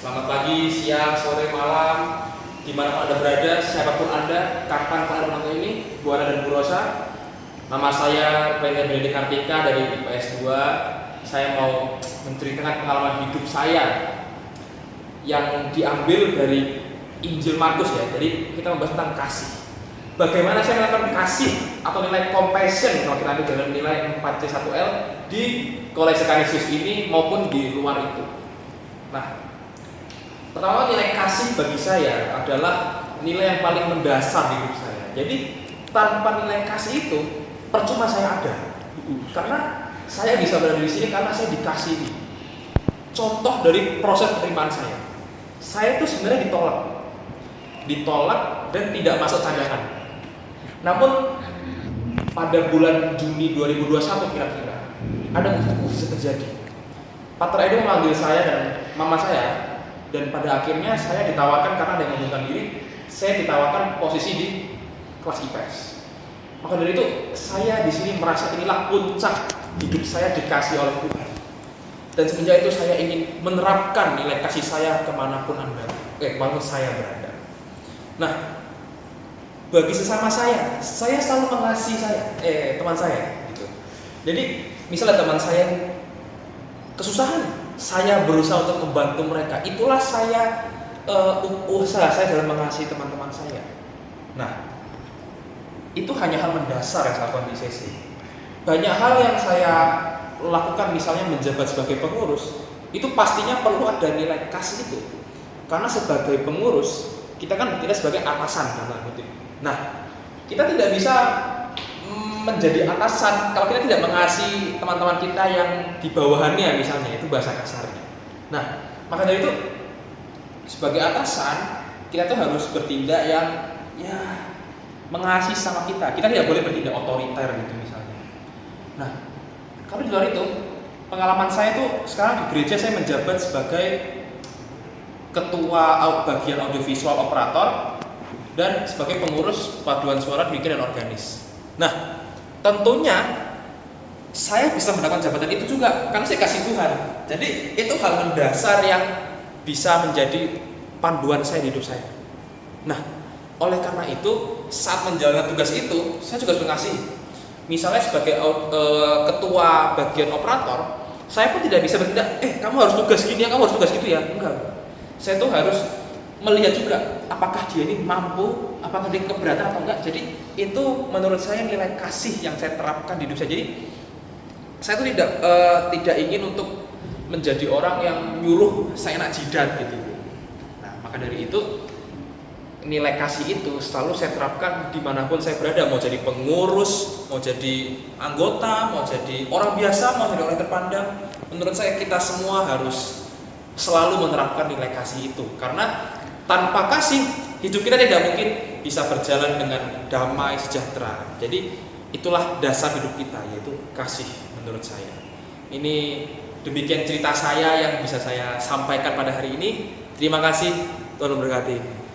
Selamat pagi, siang, sore, malam, dimanapun Anda berada, siapapun Anda, kapan Anda menonton ini, Bu Ana dan Bu Rosa. Nama saya Rene Benedict Kartika dari IPS 2. Saya mau menceritakan pengalaman hidup saya yang diambil dari Injil Markus ya. Jadi kita membahas tentang kasih. Bagaimana saya melakukan kasih atau nilai compassion kalau kita ambil dalam nilai 4C1L di Kolese Kanisius ini maupun di luar itu. Nah, pertama nilai kasih bagi saya adalah nilai yang paling mendasar di hidup saya. Jadi tanpa nilai kasih itu percuma saya ada. Karena saya bisa berada di sini karena saya dikasihi. Contoh dari proses penerimaan saya. Saya itu sebenarnya ditolak dan tidak masuk cadangan. Namun pada bulan Juni 2021 kira-kira ada musibah terjadi. Pater Edo memanggil saya dan mama saya, dan pada akhirnya saya ditawarkan karena ada yang mengundurkan diri. Saya ditawarkan posisi di kelas IPS. Maka dari itu saya di sini merasa inilah puncak hidup saya dikasih oleh Tuhan. Dan semenjak itu saya ingin menerapkan nilai kasih saya kemanapun saya berada. Nah, bagi sesama saya selalu mengasihi teman saya gitu. Jadi misalnya teman saya kesusahan, saya berusaha untuk membantu mereka. Itulah usaha saya dalam mengasihi teman-teman saya. Nah, itu hanya hal mendasar yang saya lakukan di ICC. Banyak hal yang saya lakukan, misalnya menjabat sebagai pengurus, itu pastinya perlu ada nilai kasih itu. Karena sebagai pengurus, kita kan tidak sebagai atasan dalam kutip. Nah, kita tidak bisa menjadi atasan kalau kita tidak mengasihi teman-teman kita yang di bawahannya, misalnya, itu bahasa kasarnya. Nah, maka dari itu sebagai atasan kita tuh harus bertindak yang mengasihi sama kita. Kita tidak boleh bertindak otoriter gitu misalnya. Nah, kalau di luar itu pengalaman saya tuh sekarang di gereja saya menjabat sebagai ketua bagian audiovisual operator dan sebagai pengurus paduan suara demikian dan organis. Nah, tentunya saya bisa mendapatkan jabatan itu juga karena saya kasih Tuhan. Jadi itu hal mendasar yang bisa menjadi panduan saya di hidup saya. Nah, oleh karena itu saat menjalankan tugas itu saya juga harus mengasihi. Misalnya sebagai ketua bagian operator, saya pun tidak bisa bertindak, kamu harus tugas gini ya, kamu harus tugas gitu ya. Enggak. Saya tuh harus melihat juga apakah dia ini mampu, apakah dia keberatan atau enggak. Jadi itu menurut saya nilai kasih yang saya terapkan di hidup saya. Jadi saya tuh tidak ingin untuk menjadi orang yang nyuruh saya nak jidat gitu. Nah, maka dari itu nilai kasih itu selalu saya terapkan dimanapun saya berada. Mau jadi pengurus, mau jadi anggota, mau jadi orang biasa, mau jadi orang terpandang. Menurut saya kita semua harus selalu menerapkan nilai kasih itu, karena tanpa kasih hidup kita tidak mungkin bisa berjalan dengan damai sejahtera. Jadi itulah dasar hidup kita, yaitu kasih menurut saya. Ini demikian cerita saya yang bisa saya sampaikan pada hari ini. Terima kasih, Tuhan memberkati.